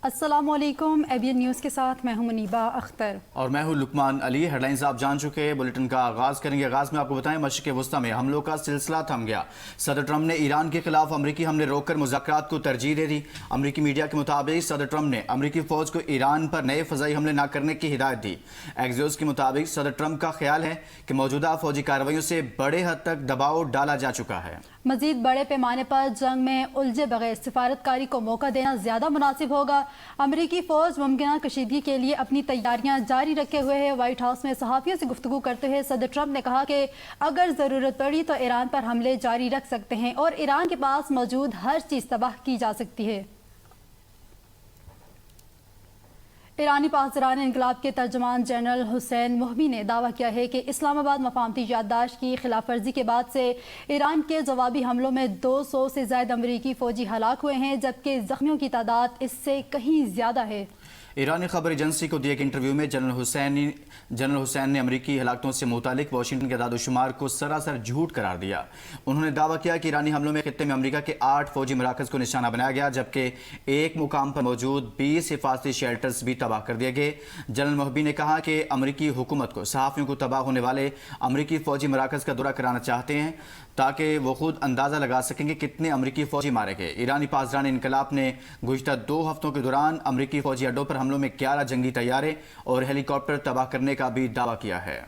अस्सलाम वालेकुम। ABN news के साथ मैं हूं मुनीबा अख्तर और मैं हूं लुकमान अली। हेडलाइंस आप जान चुके हैं, बुलेटिन का आगाज करेंगे। आगाज में आपको बताएं, मशरिक़ वस्ता में हमलों का सिलसिला थम गया। सदर ट्रंप ने ईरान के खिलाफ अमरीकी हमले रोककर मुज़ाकरात को तरजीह दे दी। अमरीकी मीडिया के मुताबिक सदर ट्रंप ने अमरीकी फौज को ईरान पर नए फ़ज़ाई हमले न करने की हिदायत दी। एक्सियोस के मुताबिक सदर ट्रंप का ख्याल है कि मौजूदा फौजी कार्रवाइयों से बड़े हद तक दबाव डाला जा चुका है। मजीद बड़े पैमाने पर जंग में उलझे बगैर सिफारतकारी को मौका देना ज्यादा मुनासिब होगा। अमरीकी फौज मुमकिन कशीदगी के लिए अपनी तैयारियां जारी रखे हुए है। व्हाइट हाउस में सहाफ़ियों से गुफ्तगू करते हुए सदर ट्रंप ने कहा कि अगर जरूरत पड़ी तो ईरान पर हमले जारी रख सकते हैं और ईरान के पास मौजूद हर चीज तबाह की जा सकती है। ईरानी पासदारान इंकलाब के तर्जमान जनरल हुसैन मोहबी ने दावा किया है कि इस्लामाबाद मफामती याददाश्त की खिलाफ वर्जी के बाद से ईरान के जवाबी हमलों में 200 से ज्यादा अमरीकी फौजी हलाक हुए हैं, जबकि जख्मियों की तादाद इससे कहीं ज्यादा है। ईरानी खबर एजेंसी को दिए एक इंटरव्यू में जनरल हुसैन ने अमरीकी हलाकतों से मुतालिक वाशिंगटन के दादोशुमार को सरासर झूठ करार दिया। उन्होंने दावा किया कि ईरानी हमलों में खित्ते में अमरीका के 8 फौजी मराकज़ को निशाना बनाया गया, जबकि एक मुकाम पर मौजूद 20 हिफाजती शेल्टर्स भी तबाह कर दिए गए। जनरल मोहबी ने कहा कि अमरीकी हुकूमत को सहाफ़ियों को तबाह होने वाले अमरीकी फौजी मराकज़ का दौरा कराना चाहते हैं ताकि वो खुद अंदाज़ा लगा सकेंगे कितने अमरीकी फौजी मारे गए। ईरानी पासदारान इंकलाब ने गुज़िश्ता 2 हफ्तों के दौरान अमरीकी फौजी अड्डों पर हमलों में 11 जंगी तैयारे और हेलीकॉप्टर तबाह करने का भी दावा किया है।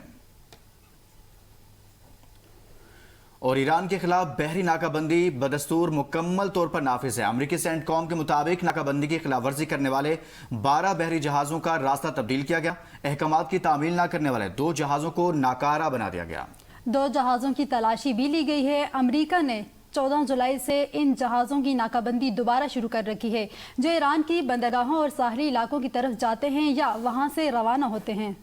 और ईरान के खिलाफ बहरी नाकाबंदी बदस्तूर मुकम्मल तौर पर नाफिज है। अमरीकी सेंटकॉम के मुताबिक नाकाबंदी की खिलाफ वर्जी करने वाले 12 बहरी जहाज़ों का रास्ता तब्दील किया गया। अहकामात की तामील न करने वाले 2 जहाज़ों को नाकारा बना दिया गया। 2 जहाज़ों की तलाशी भी ली गई है। अमरीका ने 14 जुलाई से इन जहाज़ों की नाकाबंदी दोबारा शुरू कर रखी है, जो ईरान की बंदरगाहों और साहली इलाकों की तरफ जाते हैं या वहां से रवाना होते हैं।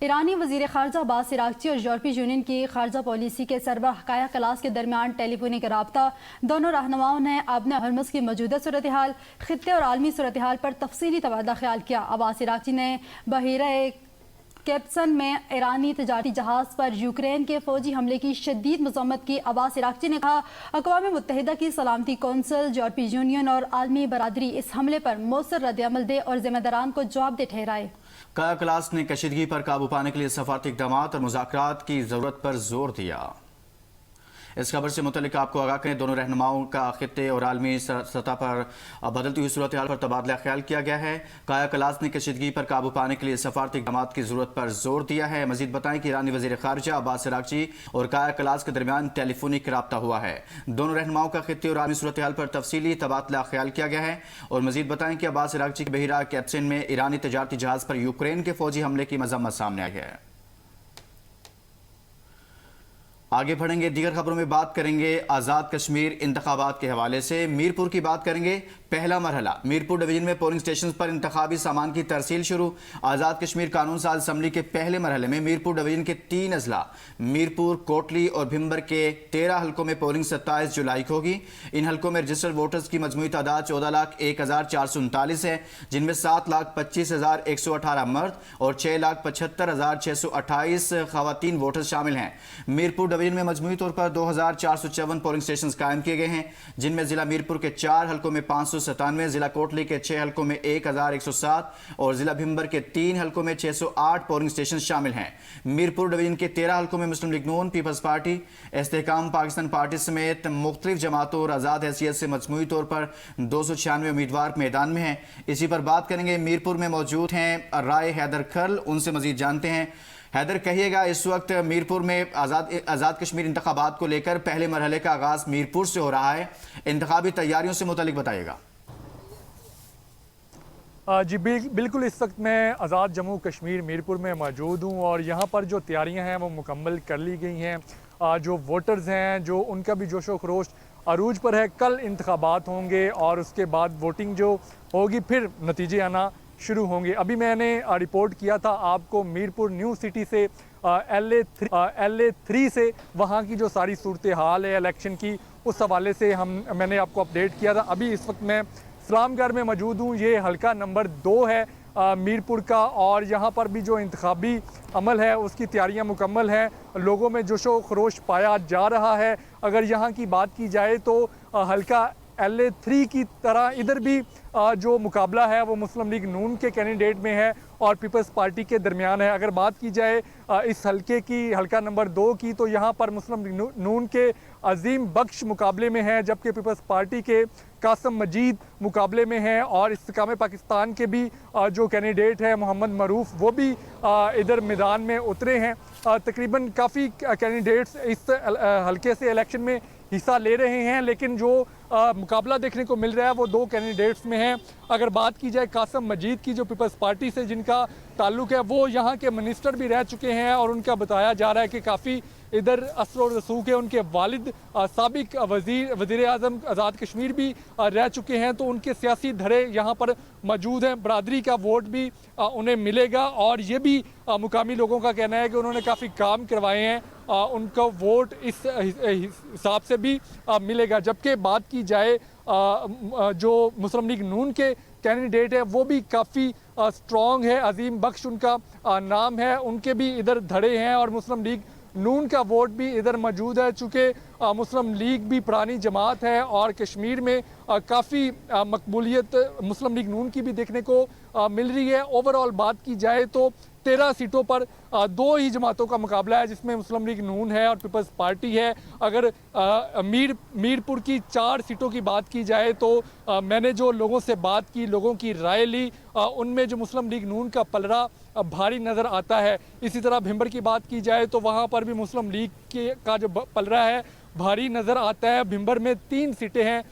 ईरानी वज़ीर ख़ारजा अब्बास इराक़ची और यूरोपीय यूनियन की ख़ारजा पॉलिसी के सरबराह काया कलास के दरमियान टेलीफोनिक रब्ता। दोनों रहनुमाओं ने आबने हरमुज़ की मौजूदा सूरत हाल, खित्ते और आलमी सूरत हाल पर तफसीली तबादला ख्याल किया। अब्बास इराक़ची ने बहीरा कैप्सन में ईरानी तजारती जहाज़ पर यूक्रेन के फौजी हमले की शदीद मज़म्मत की। अब्बास इराक़ची ने कहा, अक़वाम मुत्तहिदा की सलामती कौंसिल, यूरोपीय यूनियन और आलमी बरादरी इस हमले पर मौसर रद्द-ए-अमल दे और ज़िम्मेदारान को जवाबदेह ठहराए। काया कलास ने कशीदगी पर काबू पाने के लिए सफारती इक़दाम और मुज़ाकरात की ज़रूरत पर जोर दिया। इस खबर से मुतल्लिक आपको आगाह करें, दोनों रहनुमाओं का खित्ते और आलमी सतह पर बदलती हुई सूरत हाल पर तबादला ख्याल किया गया है। काया कलास ने कशीदगी पर काबू पाने के लिए सफारती इक़दाम की ज़रूरत पर जोर दिया है। मजीद बताएं कि ईरानी वज़ीर ख़ारजा अब्बास इराक़ची और काया कलास के दरमियान टेलीफोनिक रब्ता हुआ है। दोनों रहनुमाओं का खित्ते और आलमी सूरत हाल पर तफसीली तबादला ख्याल किया गया है। और मजीद बताएं कि अब्बास इराक़ची के बहीरा कैप्सन में ईरानी तजारती जहाज़ पर यूक्रेन के फौजी हमले की मज़म्मत सामने आई है। आगे बढ़ेंगे, दीगर खबरों में बात करेंगे आज़ाद कश्मीर इंतखाबात के हवाले से। मीरपुर की बात करेंगे। पहला मरहला मीरपुर डिवीजन में पोलिंग स्टेशन पर इंतखाबी सामान की तरसील शुरू। आज़ाद कश्मीर कानून साज असम्बली के पहले मरहले में मीरपुर डिवीजन के 3 अजला मीरपुर, कोटली और भिम्बर के 13 हल्कों में पोलिंग 27 जुलाई को होगी। इन हल्कों में रजिस्टर्ड वोटर्स की मजमूई तादाद 14,01,439 है, जिनमें 7,25,118 मर्द और 6,75,628 खवातीन वोटर्स शामिल हैं। मीरपुर डिवीजन में मजमूई तौर पर 2,454 पोलिंग स्टेशन कायम किए गए हैं, जिनमें जिला मीरपुर के 4 हल्कों में 597, जिला कोटली के 6 हल्कों में 1,107 और जिला भिम्बर के 3 हल्कों में 608 पोलिंग स्टेशन शामिल हैं। मीरपुर डिवीजन के 13 हल्कों में मुस्लिम लीग नून, पीपल्स पार्टी, इस्तेहकाम पाकिस्तान पार्टी समेत मुख्तलिफ जमातों और आज़ाद हैसियत से मजमूई तौर पर 296 उम्मीदवार मैदान में हैं। इसी पर बात करेंगे। मीरपुर में मौजूद हैं राय हैदर खर्ल, उनसे मजीद जानते हैं। हैदर, कहिएगा, इस वक्त मीरपुर में आज़ाद कश्मीर इंतखाबात को लेकर पहले मरहले का आगाज मीरपुर से हो रहा है, इंतखाबी तैयारियों से मुतालिक बताइएगा। जी बिल्कुल, इस वक्त मैं आज़ाद जम्मू कश्मीर मीरपुर में मौजूद हूँ और यहाँ पर जो तैयारियाँ हैं वो मुकम्मल कर ली गई हैं। जो वोटर्स हैं जो उनका भी जोशो खरोश अरूज पर है। कल इंतखाबात होंगे और उसके बाद वोटिंग जो होगी फिर नतीजे आना शुरू होंगे। अभी मैंने रिपोर्ट किया था आपको मीरपुर न्यू सिटी से LA3 से, वहाँ की जो सारी सूरत हाल है इलेक्शन की, उस हवाले से मैंने आपको अपडेट किया था। अभी इस वक्त मैं इस्लामगढ़ में मौजूद हूँ। ये हल्का नंबर 2 है मीरपुर का और यहाँ पर भी जो इंतखाबी अमल है उसकी तैयारियाँ मुकम्मल हैं। लोगों में जोशो खरोश पाया जा रहा है। अगर यहाँ की बात की जाए तो हल्का LA3 की तरह इधर भी जो मुकाबला है वो मुस्लिम लीग नून के कैंडिडेट में है और पीपल्स पार्टी के दरमियान है। अगर बात की जाए इस हलके की, हलका नंबर 2 की, तो यहाँ पर मुस्लिम लीग नून के अजीम बख्श मुकाबले में है, जबकि पीपल्स पार्टी के कासम मजीद मुकाबले में है और इस्तेकाम पाकिस्तान के भी जो कैंडिडेट है मोहम्मद मरूफ वो भी इधर मैदान में उतरे हैं। तकरीबन काफ़ी कैंडिडेट्स इस हलके से इलेक्शन में हिस्सा ले रहे हैं, लेकिन जो मुकाबला देखने को मिल रहा है वो 2 कैंडिडेट्स में है। अगर बात की जाए कासम मजीद की, जो पीपल्स पार्टी से जिनका ताल्लुक़ है, वो यहाँ के मिनिस्टर भी रह चुके हैं और उनका बताया जा रहा है कि काफ़ी इधर असर और रसूख है। उनके वालिद साबिक वज़ीर आज़म आज़ाद कश्मीर भी रह चुके हैं, तो उनके सियासी धड़े यहाँ पर मौजूद हैं। बरादरी का वोट भी उन्हें मिलेगा और ये भी मुकामी लोगों का कहना है कि उन्होंने काफ़ी काम करवाए हैं, उनका वोट इस हिसाब से भी मिलेगा। जबकि बात की जाए जो मुस्लिम लीग नून के कैंडिडेट है वो भी काफ़ी स्ट्रॉन्ग है, अजीम बख्श उनका नाम है, उनके भी इधर धड़े हैं और मुस्लिम लीग नून का वोट भी इधर मौजूद है। चूँकि मुस्लिम लीग भी पुरानी जमात है और कश्मीर में काफ़ी मकबूलियत मुस्लिम लीग नून की भी देखने को मिल रही है। ओवरऑल बात की जाए तो 13 सीटों पर 2 ही जमातों का मुकाबला है, जिसमें मुस्लिम लीग नून है और पीपल्स पार्टी है। अगर मीरपुर की 4 सीटों की बात की जाए तो मैंने जो लोगों से बात की, लोगों की राय ली, उनमें जो मुस्लिम लीग नून का पलड़ा भारी नज़र आता है। इसी तरह भिंबर की बात की जाए तो वहाँ पर भी मुस्लिम लीग का जो पलड़ा है भारी नज़र आता है। भिंबर में 3 सीटें हैं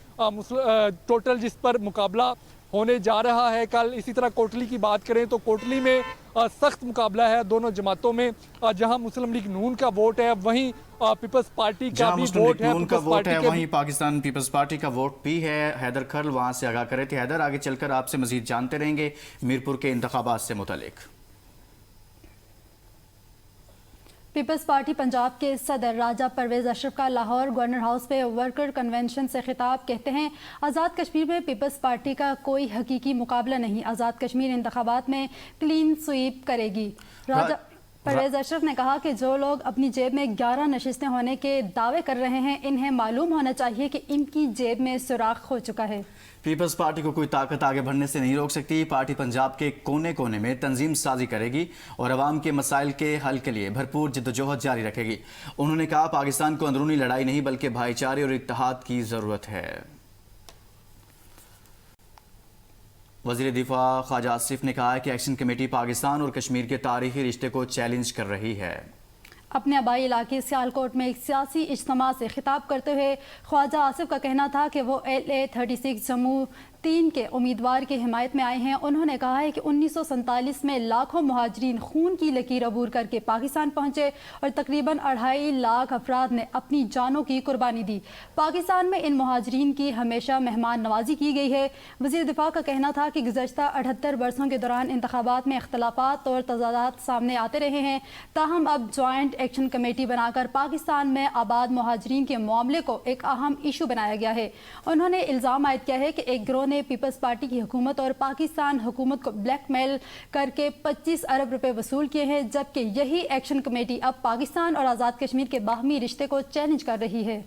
टोटल जिस पर मुकाबला होने जा रहा है कल। इसी तरह कोटली की बात करें तो कोटली में सख्त मुकाबला है दोनों जमातों में। जहां मुस्लिम लीग नून का वोट है वहीं पीपल्स पार्टी का भी वोट है, वहीं पाकिस्तान पीपल्स पार्टी का वोट भी है। हैदर खर्ल वहां से आगाह करे थे। हैदर, आगे चलकर आपसे मजीद जानते रहेंगे मीरपुर के इंतखाबात से मुतालिक। पीपल्स पार्टी पंजाब के सदर राजा परवेज अशरफ का लाहौर गवर्नर हाउस पे वर्कर कन्वेंशन से खिताब, कहते हैं आज़ाद कश्मीर में पीपल्स पार्टी का कोई हकीकी मुकाबला नहीं, आज़ाद कश्मीर इंतखाबात में क्लीन स्वीप करेगी। राजा परवेज अशरफ ने कहा कि जो लोग अपनी जेब में 11 नशिस्तें होने के दावे कर रहे हैं, इन्हें मालूम होना चाहिए कि इनकी जेब में सुराख हो चुका है। पीपल्स पार्टी को कोई ताकत आगे बढ़ने से नहीं रोक सकती। पार्टी पंजाब के कोने कोने में तंजीम साजी करेगी और अवाम के मसाइल के हल के लिए भरपूर जिद्दोजहद जारी रखेगी। उन्होंने कहा पाकिस्तान को अंदरूनी लड़ाई नहीं बल्कि भाईचारे और इत्तेहाद की जरूरत है। वज़ीर दिफा ख्वाजा आसिफ ने कहा है कि एक्शन कमेटी पाकिस्तान और कश्मीर के तारीखी रिश्ते को चैलेंज कर रही है। अपने आबाई इलाके सियालकोट में एक सियासी इज्तिमा से खिताब करते हुए ख्वाजा आसिफ का कहना था कि वो LA36 जम्मू 3 के उम्मीदवार की हिमायत में आए हैं। उन्होंने कहा है कि 1947 में लाखों मुहाजिरीन खून की लकीर अबूर करके पाकिस्तान पहुंचे और तकरीबन 2.5 लाख अफराद ने अपनी जानों की कुर्बानी दी। पाकिस्तान में इन मुहाजिरीन की हमेशा मेहमान नवाजी की गई है। वज़ीर दिफा का कहना था कि गुज़श्ता 78 बरसों के दौरान इंतखाबात में इख्तलाफात और तज़ादात सामने आते रहे हैं, ताहम अब जॉइंट एक्शन कमेटी बनाकर पाकिस्तान में आबाद मुहाजिरीन के मामले को एक अहम इशू बनाया गया है। उन्होंने इल्ज़ाम आयद किया है कि एक गिरोह ने पीपल्स पार्टी की हुकूमत और पाकिस्तान हुकूमत को ब्लैकमेल करके 25 अरब रुपए वसूल किए हैं, जबकि यही एक्शन कमेटी अब पाकिस्तान और आज़ाद कश्मीर के बाहमी रिश्ते को चैलेंज कर रही है।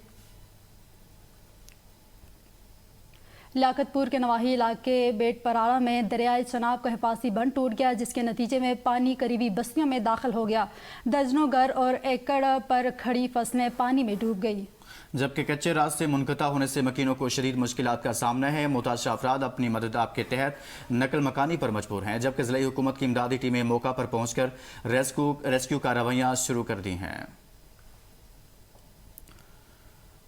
लियाकतपुर के नवाही इलाके बेट परारा में दरियाए चनाब का हिफाजी बंद टूट गया, जिसके नतीजे में पानी करीबी बस्तियों में दाखिल हो गया। दर्जनों घर और एकड़ पर खड़ी फसलें पानी में डूब गई, जबकि कच्चे रास्ते मुनक़ता होने से मकीनों को शदीद मुश्किलात का सामना है। मुतासर अफराद अपनी मदद आपके तहत नकल मकानी पर मजबूर हैं, जबकि ज़िला हुकूमत की इमदादी टीमें मौका पर पहुंचकर रेस्क्यू कार्रवाइयाँ शुरू कर दी हैं।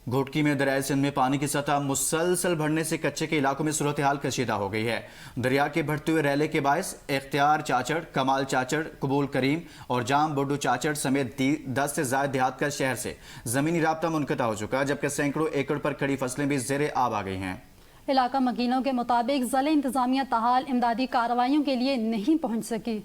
घोटकी में दरियाए सिंध में पानी की सतह मुसलसल बढ़ने से कच्चे के इलाकों में सूरत हाल कशीदा हो गई है। दरिया के बढ़ते हुए रैले के बायस इख्तियार चाचड़, कमाल चाचड़, कबूल करीम और जाम बुड्डू चाचड़ समेत 10 से ज़ायद देहात का शहर से ज़मीनी राब्ता मुनक़ता हो चुका, जबकि सैकड़ों एकड़ पर खड़ी फसलें भी ज़ेरे आब आ गई हैं। इलाका मकीनों के मुताबिक ज़िला इंतज़ामिया ताहाल इमदादी कार्रवाइयों के लिए नहीं पहुँच सकी।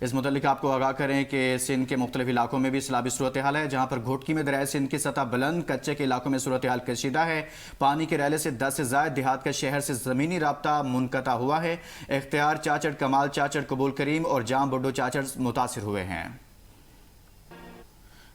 इस मुतालिक आपको आगाह करें कि सिंध के मुख्तलिफ इलाकों में भी सैलाबी सूरत हाल है, जहाँ पर घोटकी में दरियाए सिंध की सतह बुलंद, कच्चे के इलाकों में सूरत हाल कशीदा है। पानी के रैले से 10 से ज़ायद देहात का शहर से ज़मीनी राब्ता मुनक़ता हुआ है। इख्तियार चाचड़, कमाल चाचड़, कबूल करीम और जाम बुड्डू चाचड़ मुतासिर हुए हैं।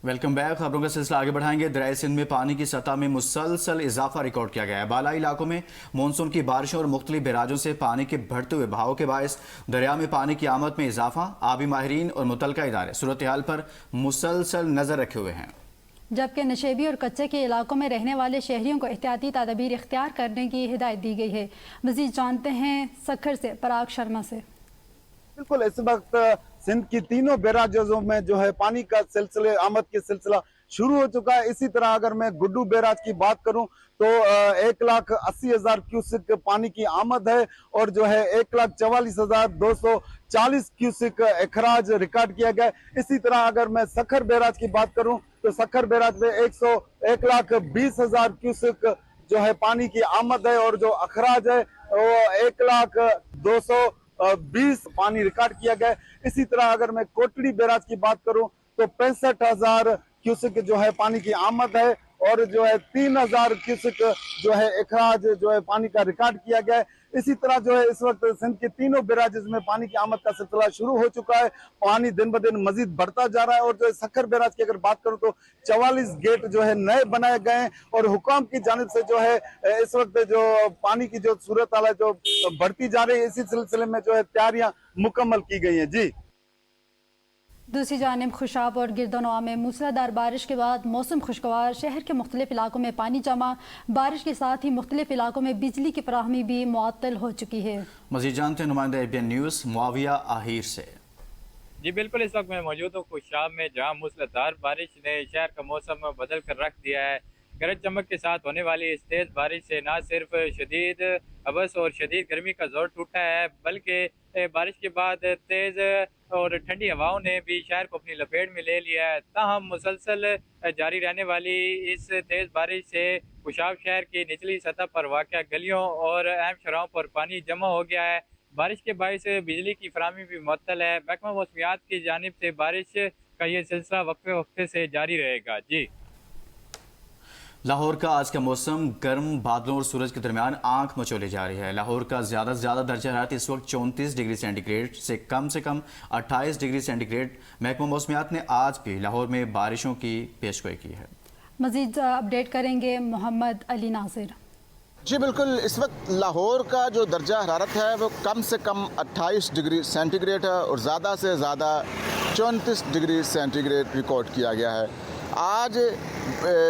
Welcome back. खबरों का सिलसिला आगे बढ़ाएंगे। दरियाए सिंध में पानी की सतह में मुसलसल इजाफा रिकॉर्ड किया गया है। बालाई इलाकों में मानसून की बारिशों और मुख्तलिफ बैराजों से पानी के बढ़ते हुए बहाव के बायस दरिया में पानी की आमद में इजाफा। आबी माहिरीन और मुतलका इदारे सूरत हाल पर मुसलसल नजर रखे हुए हैं, जबकि नशेबी और कच्चे के इलाकों में रहने वाले शहरियों को एहतियाती तदबीर इख्तियार करने की हिदायत दी गई है। मजीद जानते हैं सखर से पराग शर्मा से। बिल्कुल, इस वक्त सिंध की तीनों बैराजों में जो है पानी का सिलसिले आमद के सिलसिला शुरू हो चुका है। इसी तरह अगर मैं गुड्डू बैराज की बात करूं तो 1,80,000 क्यूसिक पानी की आमद है और जो है 1,44,240 क्यूसिक अखराज रिकॉर्ड किया गया है। इसी तरह अगर मैं सखर बैराज की बात करूं तो सखर बैराज में 1,20,000 क्यूसिक जो है पानी की आमद है और जो अखराज है वो 1,02,20 पानी रिकॉर्ड किया गया है। इसी तरह अगर मैं कोटड़ी बैराज की बात करूं तो 65,000 क्यूसिक जो है पानी की आमद है और जो है 3,000 क्यूसिक जो है अखराज जो है पानी का रिकॉर्ड किया गया है। इसी तरह जो है इस वक्त सिंध के तीनों बैराजेस में पानी की आमद का सिलसिला शुरू हो चुका है। पानी दिन ब दिन मजीद बढ़ता जा रहा है और जो सखर बैराज की अगर बात करूं तो 44 गेट जो है नए बनाए गए हैं और हुकाम की जानिब से जो है इस वक्त जो पानी की जो सूरत हाल है जो बढ़ती जा रही है, इसी सिलसिले में जो है तैयारियां मुकम्मल की गई हैं। जी, दूसरी जानिब खुशाब और गिरदोनवा में मूसलाधार बारिश के बाद मौसम खुशगवार। शहर के मुख्तलिफ इलाकों में पानी जमा, बारिश के साथ ही मुख्तलिफ इलाकों में बिजली की फराहमी भी मुअत्तल हो चुकी है। मजीद जानते हैं नुमाइंदा एबीएन न्यूज़ मुआविया आहिर से। जी बिल्कुल, इस वक्त मैं मौजूद हूँ खुशाब में, जहाँ मूसलाधार बारिश ने शहर का मौसम बदल कर रख दिया है। गरज चमक के साथ होने वाली इस तेज़ बारिश से न सिर्फ शदीद अबस और शदीद गर्मी का जोर टूटा है, बल्कि बारिश के बाद तेज़ और ठंडी हवाओं ने भी शहर को अपनी लपेट में ले लिया है। ताहम मुसलसल जारी रहने वाली इस तेज़ बारिश से खुशाब शहर की निचली सतह पर वाक़या गलियों और अहम शराहों पर पानी जमा हो गया है। बारिश के बायस बिजली की फराहमी भी मुअत्तल है। महकमा मौसमियात की जानिब से बारिश का ये सिलसिला वक्फे वक्फे से जारी रहेगा। जी, लाहौर का आज का मौसम गर्म बादलों और सूरज के दरमियान आंख मचोले जा रही है। लाहौर का ज़्यादा से ज़्यादा दर्जा हरारत इस वक्त 34 डिग्री सेंटीग्रेड से कम 28 डिग्री सेंटीग्रेड। महकमा मौसमियात ने आज भी लाहौर में बारिशों की पेशगोई की है। मजीद अपडेट करेंगे मोहम्मद अली नासिर। जी बिल्कुल, इस वक्त लाहौर का जो दर्जा हरारत है वो कम से कम 28 डिग्री सेंटीग्रेड है और ज़्यादा से ज़्यादा 34 डिग्री सेंटीग्रेड रिकॉर्ड किया गया है। आज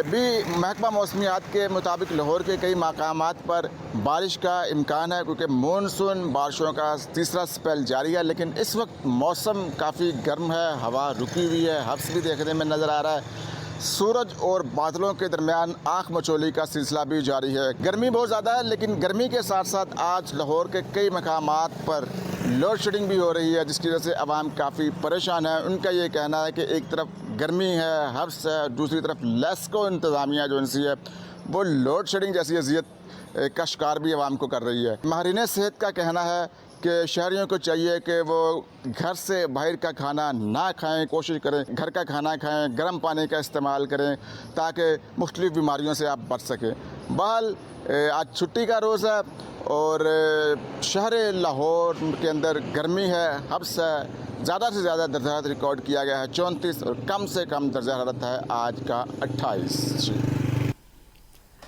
भी महकमा मौसमियात के मुताबिक लाहौर के कई मकामात पर बारिश का इम्कान है, क्योंकि मानसून बारिशों का तीसरा स्पेल जारी है। लेकिन इस वक्त मौसम काफ़ी गर्म है, हवा रुकी हुई है, हब्स भी देखने में नज़र आ रहा है। सूरज और बादलों के दरमियान आँख मचोली का सिलसिला भी जारी है। गर्मी बहुत ज़्यादा है, लेकिन गर्मी के साथ साथ आज लाहौर के कई मकामात पर लोड शेडिंग भी हो रही है, जिसकी वजह से आवाम काफ़ी परेशान है। उनका ये कहना है कि एक तरफ गर्मी है, हब्स है, दूसरी तरफ लेस्को इंतज़ामिया जो इनसी है वो लोड शेडिंग जैसी अजियत का शिकार भी आवाम को कर रही है। माहिरीन सेहत का कहना है कि शहरियों को चाहिए कि वो घर से बाहर का खाना ना खाएं, कोशिश करें घर का खाना खाएं, गर्म पानी का इस्तेमाल करें ताकि मुख्तलिफ़ बीमारियों से आप बच सकें। बहरहाल आज छुट्टी का रोज़ है और शहर लाहौर के अंदर गर्मी है, हब्स है, ज़्यादा से ज़्यादा दर्जा हरारत रिकॉर्ड किया गया है 34 और कम से कम दर्जा हरारत है आज का 28।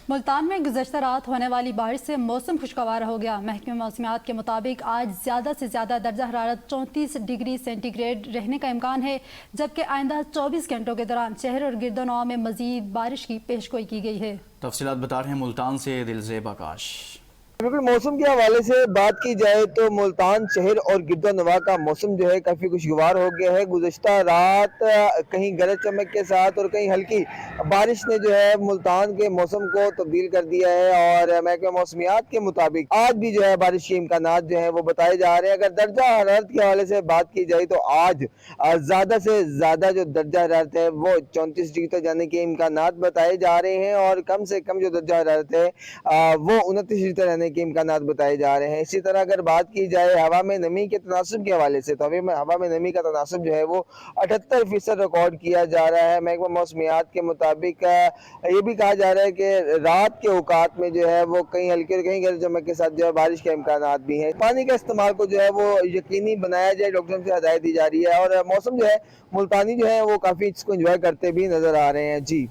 मुल्तान में गुज़श्ता रात होने वाली बारिश से मौसम खुशगवार हो गया। महकमे मौसमियात के मुताबिक आज ज़्यादा से ज़्यादा दर्जा हरारत 34 डिग्री सेंटीग्रेड रहने का इम्कान है, जबकि आइंदा 24 घंटों के दौरान शहर और गिरदोनवा में मज़ीद बारिश की पेशगोई की गई है। तफसीलात बता रहे हैं मुल्तान से दिलजेब आकाश। बिल्कुल, मौसम के हवाले से बात की जाए तो मुल्तान शहर और गिरदोनवा का मौसम जो है काफ़ी खुशगवार हो गया है। गुज़श्ता रात कहीं गरज चमक के साथ और कहीं हल्की बारिश ने जो है मुल्तान के मौसम को तब्दील कर दिया है और महकमा मौसमियात के मुताबिक आज भी जो है बारिश के इम्कानात जो है वो बताए जा रहे हैं। अगर दर्जा हरारत के हवाले से बात की जाए तो आज ज़्यादा से ज़्यादा जो दर्जा हरारत है वो 34 डिग्री तक जाने के इम्कानात बताए जा रहे हैं और कम से कम जो दर्जा हरारत है वो 29 डिग्री तक रहने होने के इम्कानात बताए जा रहे हैं। इसी तरह अगर बात की जाए हवा में नमी के तनासब के हवाले से, तो हवा में नमी का तनासब जो है वो 78% रिकॉर्ड किया जा रहा है। महकमा मौसमियात के मुताबिक ये भी कहा जा रहा है कि रात के औकात में जो है वो कहीं हल्की और कहीं गरज चमक के साथ जो है बारिश के इम्कानात भी हैं। पानी का इस्तेमाल को जो है वो यकीनी बनाया जाए, डॉक्टर से हदायत दी जा रही है। और मौसम जो है मुल्तानी जो है वो काफ़ी इसको एंजॉय करते भी नज़र आ रहे हैं। जी।